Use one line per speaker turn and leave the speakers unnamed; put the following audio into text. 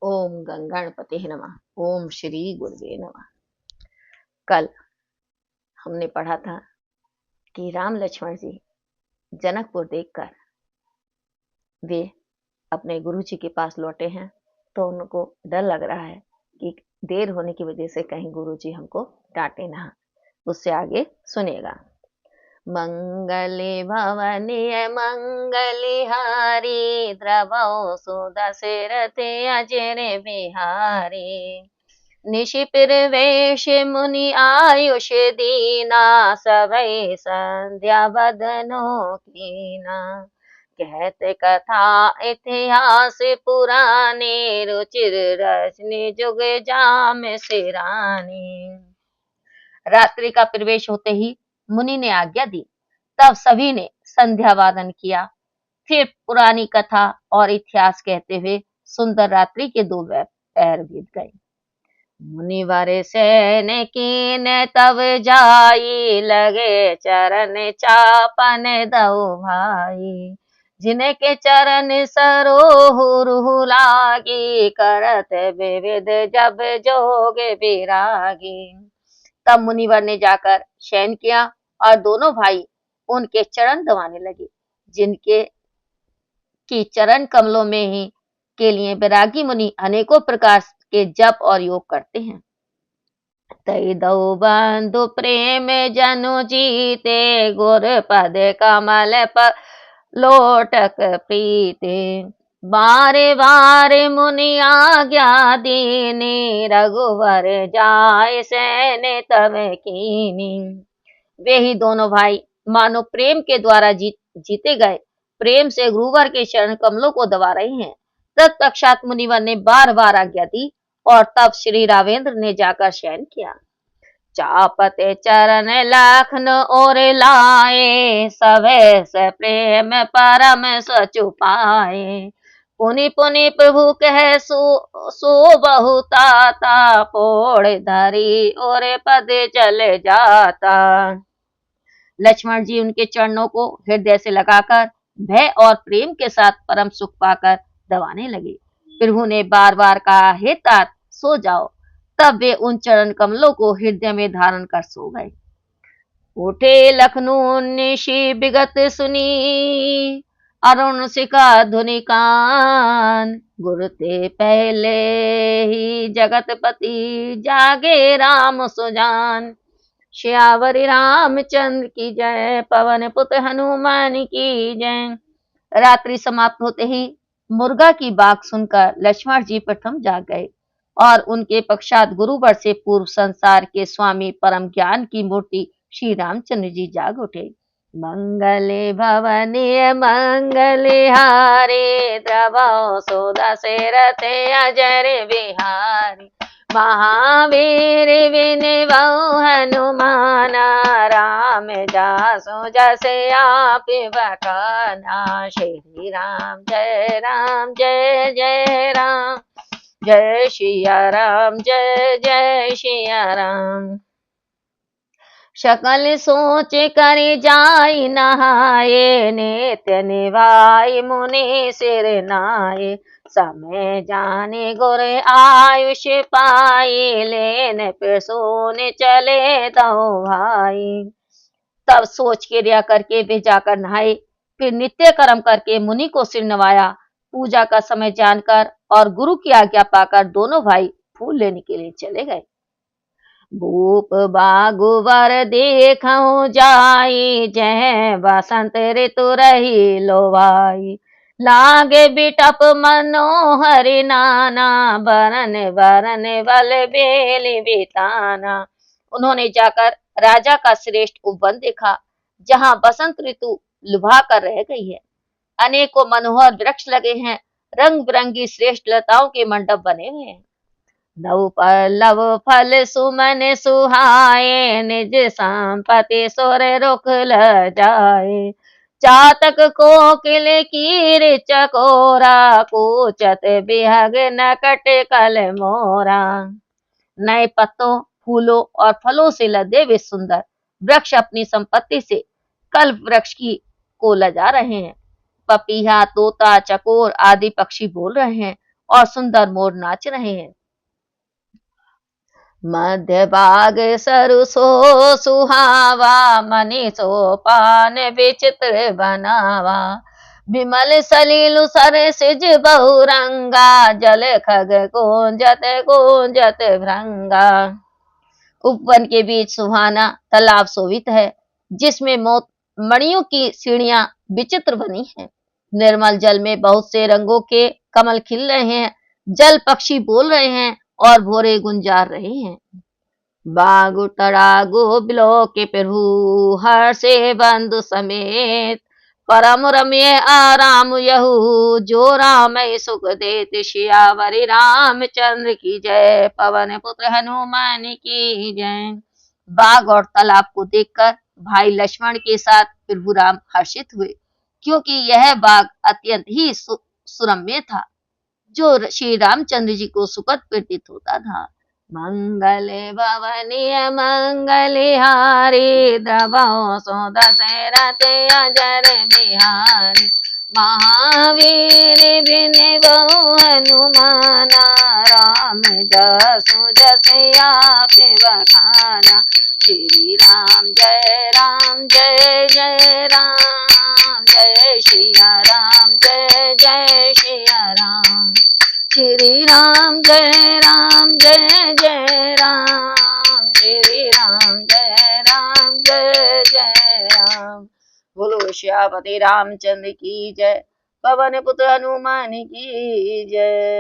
ओम गंगणपते नमः। ओम श्री गुरुवे नमः। कल हमने पढ़ा था कि राम लक्ष्मण जी जनकपुर देखकर वे अपने गुरु जी के पास लौटे हैं, तो उनको डर लग रहा है कि देर होने की वजह से कहीं गुरु जी हमको डांटे ना। उससे आगे सुनिएगा। मंगले भवने मंगलिहारी द्रवौ सुदशरथे अजर बिहारी। निशिपिर वेश मुनि आयुष दीना सभै संध्या बदनो कीना। कहते कथा इतिहास पुराने रुचिर रचने जुग जाम सिरानी। रात्रि का प्रवेश होते ही मुनि ने आज्ञा दी। तब सभी ने संध्या वादन किया। फिर पुरानी कथा और इतिहास कहते हुए सुंदर रात्रि के 2 पैर बीत गए। मुनिवर सैन कीन तब जाई लगे चरण चापन दऊ भाई। जिनके चरण सरोहु लागी करत विविध जब जोग विरागी। तब मुनिवर ने जाकर शयन किया और दोनों भाई उनके चरण दबाने लगे, जिनके की चरण कमलों में ही के लिए बैरागी मुनि अनेकों प्रकार के जप और योग करते हैं। तई दो बंधु प्रेम जनु जीते गुर पद कमल पर लोटक प्रीते। बारे बारे मुनि आज्ञा दीनी रघुवर जाय सैन तब कीनी। वे ही दोनों भाई मानो प्रेम के द्वारा जीते गए प्रेम से गुरुवर के चरण कमलों को दबा रहे हैं। तत्पश्चात मुनिवर ने बार बार आज्ञा दी और तब श्री रावेंद्र ने जाकर शयन किया। चापते चरण लखन और लाए सभे से प्रेम परम सचुपाए। पुनि पुनि प्रभु कह सो बहुताता पोड़ धरी और पद चले जाता। लक्ष्मण जी उनके चरणों को हृदय से लगाकर भय और प्रेम के साथ परम सुख पाकर दबाने लगे। प्रभु ने बार बार कहा, हे तात सो जाओ। तब वे उन चरण कमलों को हृदय में धारण कर सो गए। उठे लखनऊ निशि विगत सुनी अरुण सिका धुनि कान। गुरुते पहले ही जगतपति जागे राम सुजान। श्यावरी रामचंद्र की जय पवन पुत्र हनुमान की जय। रात्रि समाप्त होते ही मुर्गा की बात सुनकर लक्ष्मण जी प्रथम जाग गए और उनके पश्चात गुरुवर से पूर्व संसार के स्वामी परम ज्ञान की मूर्ति श्री रामचंद्र जी जाग उठे। मंगले भवनीय मंगले हारे द्रवौ सो दशरथे अजर बिहारी। महावीर विनवौ हनुमाना राम जासो जसे आप बखाना। श्री राम जय जय राम जय सिया राम जय सिया राम। सकल सोच कर जाई नहाए नित्य निभाई मुनि सिर नाये। समय जाने गुर आयुष पाई लेन प्रसून चले दो भाई। तब सोच क्रिया करके वे जाकर नहाए, फिर नित्य कर्म करके मुनि को सिर नवाया। पूजा का समय जानकर और गुरु की आज्ञा पाकर दोनों भाई फूल लेने के लिए चले गए। भूप बागुवर देखऊं जाई जय बसंत ऋतु रही लोभाई। लागे बिटप मनोहर नाना बरन बरन बल बेल बिताना। उन्होंने जाकर राजा का श्रेष्ठ उपवन देखा, जहाँ बसंत ऋतु लुभा कर रह गई है। अनेकों मनोहर वृक्ष लगे हैं, रंग बिरंगी श्रेष्ठ लताओं के मंडप बने हुए हैं। नव पल्लव फल सुमन सुहाए निज संपत्ति सुर रुख ल जाए। चातक कोकिल कीर चकोरा कूचत बिहग नकट कल मोरा। नए पत्तों फूलों और फलों से लदे वे सुंदर वृक्ष अपनी संपत्ति से कल्प वृक्ष की को लजा रहे हैं। पपीहा तोता चकोर आदि पक्षी बोल रहे हैं और सुंदर मोर नाच रहे हैं। मध्य भाग सरसो सुहावा, मनि सोपान विचित्र बनावा। विमल सलील सरसिज बहुरंगा, जल खग गूंजत गूंजत भृंगा। उपवन के बीच सुहाना तालाब शोभित है, जिसमें मणियों की सीढ़ियां विचित्र बनी हैं। निर्मल जल में बहुत से रंगों के कमल खिल रहे हैं। जल पक्षी बोल रहे हैं और भोरे गुंजार रहे हैं। बागु तड़ागु बिलो के प्रभु, हर से बंधु समेत। परम रम्य आराम यहू, जो राम सुख देत। सियावरि रामचंद्र की जय, पवन पुत्र हनुमान की जय। बाग और तालाब को देखकर भाई लक्ष्मण के साथ प्रभु राम हर्षित हुए, क्योंकि यह बाग अत्यंत ही सुरम्य था, जो श्री रामचंद्र जी को सुखद प्रतीत होता था। मंगल भवनीय मंगलिहारी, द्रवहु सो दशरथ अजर बिहारी। महावीर विनय बहु हनुमाना, राम जसु जस आपे बखाना। श्री राम जय जय राम, जय श्रिया राम जय श्रिया राम। श्री राम जय जय राम, श्री राम जय राम। बोलो श्यामति रामचंद्र की जय, पवन पुत्र हनुमान की जय।